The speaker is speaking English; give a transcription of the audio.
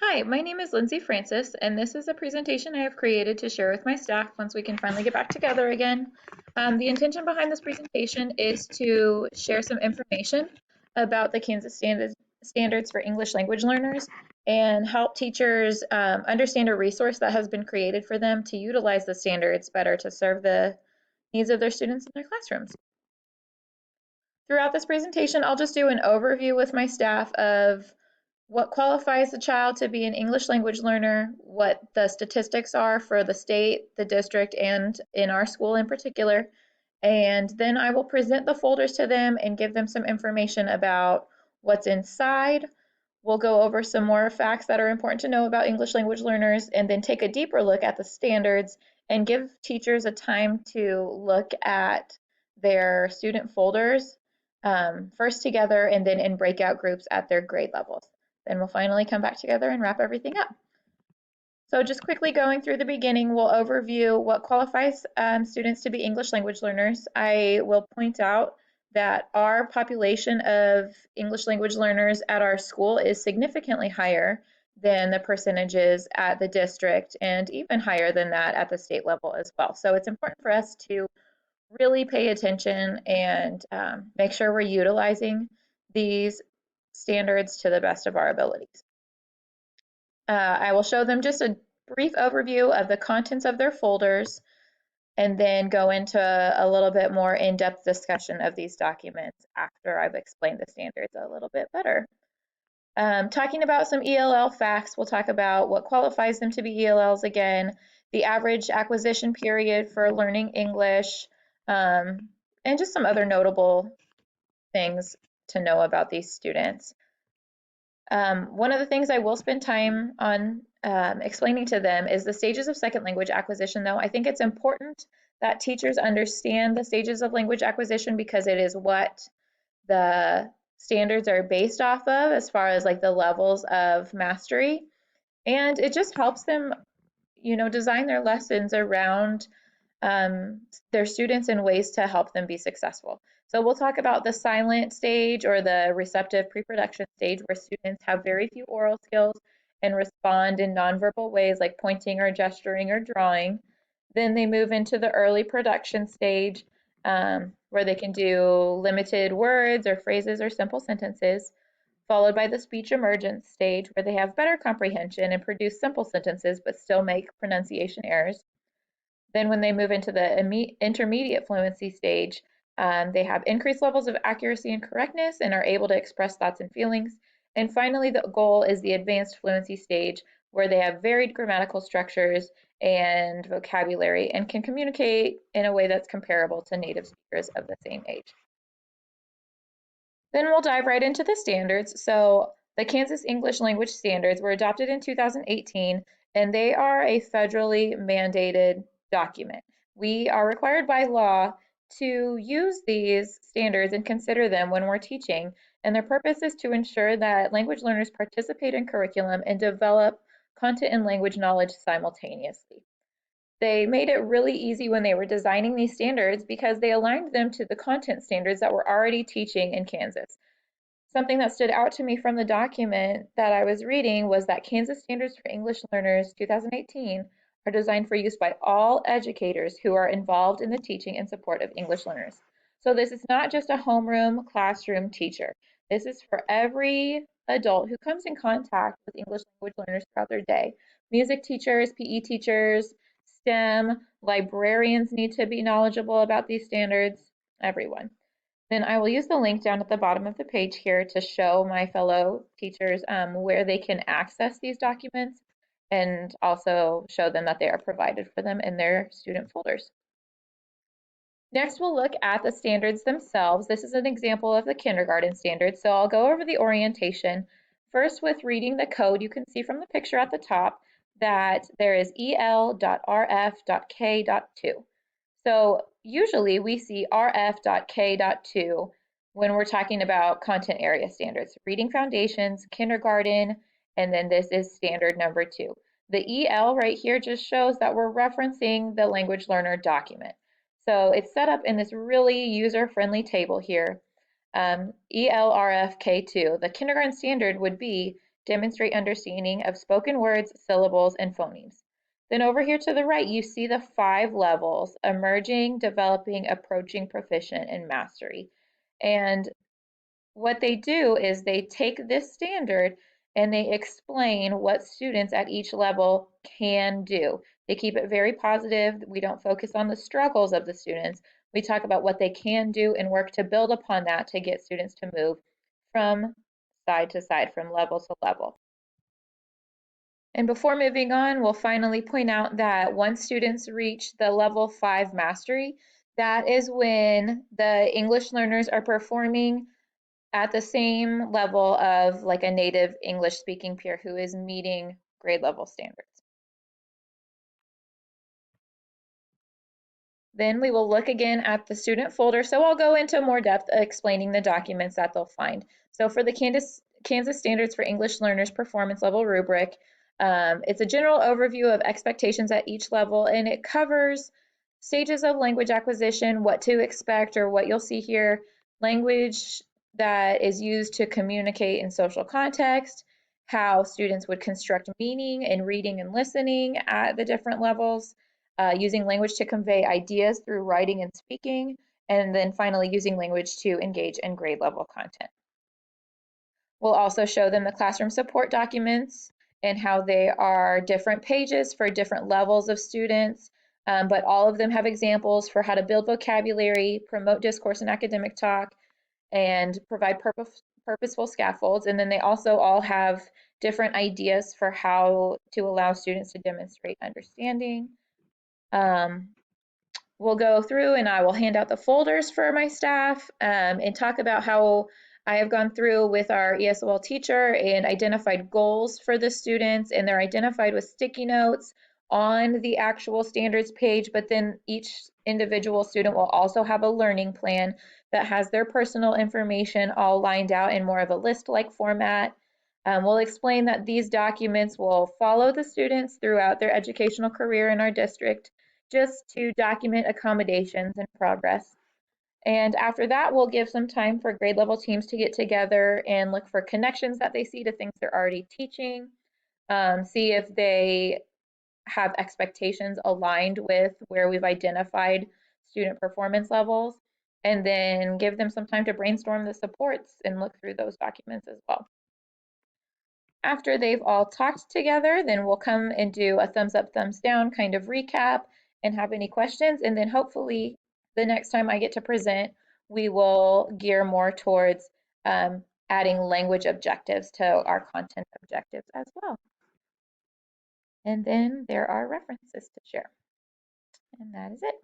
Hi, my name is Lindsay Francis, and this is a presentation I have created to share with my staff once we can finally get back together again. The intention behind this presentation is to share some information about the Kansas standards for English language learners and help teachers understand a resource that has been created for them to utilize the standards better to serve the needs of their students in their classrooms. Throughout this presentation, I'll just do an overview with my staff of what qualifies a child to be an English language learner, what the statistics are for the state, the district, and in our school in particular. And then I will present the folders to them and give them some information about what's inside. We'll go over some more facts that are important to know about English language learners and then take a deeper look at the standards and give teachers a time to look at their student folders first together and then in breakout groups at their grade levels. Then we'll finally come back together and wrap everything up. So just quickly going through the beginning, we'll overview what qualifies students to be English language learners. I will point out that our population of English language learners at our school is significantly higher than the percentages at the district and even higher than that at the state level as well. So it's important for us to really pay attention and make sure we're utilizing these standards to the best of our abilities. I will show them just a brief overview of the contents of their folders and then go into a little bit more in-depth discussion of these documents after I've explained the standards a little bit better. Talking about some ELL facts, we'll talk about what qualifies them to be ELLs again, the average acquisition period for learning English, and just some other notable things to know about these students. One of the things I will spend time on explaining to them is the stages of second language acquisition, though. I think it's important that teachers understand the stages of language acquisition because it is what the standards are based off of as far as like the levels of mastery. And it just helps them, design their lessons around their students in ways to help them be successful. So we'll talk about the silent stage or the receptive pre-production stage where students have very few oral skills and respond in nonverbal ways like pointing or gesturing or drawing. Then they move into the early production stage where they can do limited words or phrases or simple sentences, followed by the speech emergence stage where they have better comprehension and produce simple sentences but still make pronunciation errors. Then when they move into the intermediate fluency stage, they have increased levels of accuracy and correctness and are able to express thoughts and feelings. And finally, the goal is the advanced fluency stage, where they have varied grammatical structures and vocabulary and can communicate in a way that's comparable to native speakers of the same age. Then we'll dive right into the standards. So the Kansas English Language Standards were adopted in 2018, and they are a federally mandated document. We are required by law to use these standards and consider them when we're teaching, and their purpose is to ensure that language learners participate in curriculum and develop content and language knowledge simultaneously. They made it really easy when they were designing these standards because they aligned them to the content standards that we're already teaching in Kansas. Something that stood out to me from the document that I was reading was that Kansas Standards for English Learners 2018 are designed for use by all educators who are involved in the teaching and support of English learners. So this is not just a homeroom classroom teacher. This is for every adult who comes in contact with English language learners throughout their day. Music teachers, PE teachers, STEM, librarians need to be knowledgeable about these standards, everyone. Then I will use the link down at the bottom of the page here to show my fellow teachers where they can access these documents and also show them that they are provided for them in their student folders. Next, we'll look at the standards themselves. This is an example of the kindergarten standards. So I'll go over the orientation. First, with reading the code, you can see from the picture at the top that there is EL.RF.K.2. So usually we see RF.K.2 when we're talking about content area standards, reading foundations, kindergarten, and then this is standard number 2. The EL right here just shows that we're referencing the language learner document. So it's set up in this really user-friendly table here. ELRFK2, the kindergarten standard would be demonstrate understanding of spoken words, syllables, and phonemes. Then over here to the right, you see the 5 levels: emerging, developing, approaching, proficient, and mastery. And what they do is they take this standard and they explain what students at each level can do. They keep it very positive. We don't focus on the struggles of the students. We talk about what they can do and work to build upon that to get students to move from side to side, from level to level. And before moving on, we'll finally point out that once students reach the level 5 mastery, that is when the English learners are performing at the same level of like a native English speaking peer who is meeting grade level standards. Then we will look again at the student folder. So I'll go into more depth explaining the documents that they'll find. So for the Kansas Standards for English Learners Performance Level rubric, it's a general overview of expectations at each level, and it covers stages of language acquisition, what to expect, or what you'll see here, language that is used to communicate in social context, how students would construct meaning in reading and listening at the different levels, using language to convey ideas through writing and speaking, and then finally using language to engage in grade level content. We'll also show them the classroom support documents and how they are different pages for different levels of students, but all of them have examples for how to build vocabulary, promote discourse and academic talk, and provide purposeful scaffolds. And then they also all have different ideas for how to allow students to demonstrate understanding. We'll go through and I will hand out the folders for my staff and talk about how I have gone through with our ESOL teacher and identified goals for the students, and they're identified with sticky notes on the actual standards page, but then each individual student will also have a learning plan that has their personal information all lined out in more of a list-like format. We'll explain that these documents will follow the students throughout their educational career in our district, just to document accommodations and progress. And after that, we'll give some time for grade level teams to get together and look for connections that they see to things they're already teaching, see if they have expectations aligned with where we've identified student performance levels, and then give them some time to brainstorm the supports and look through those documents as well. After they've all talked together, then we'll come and do a thumbs up, thumbs down kind of recap and have any questions. And then hopefully the next time I get to present, we will gear more towards adding language objectives to our content objectives as well. And then there are references to share. And that is it.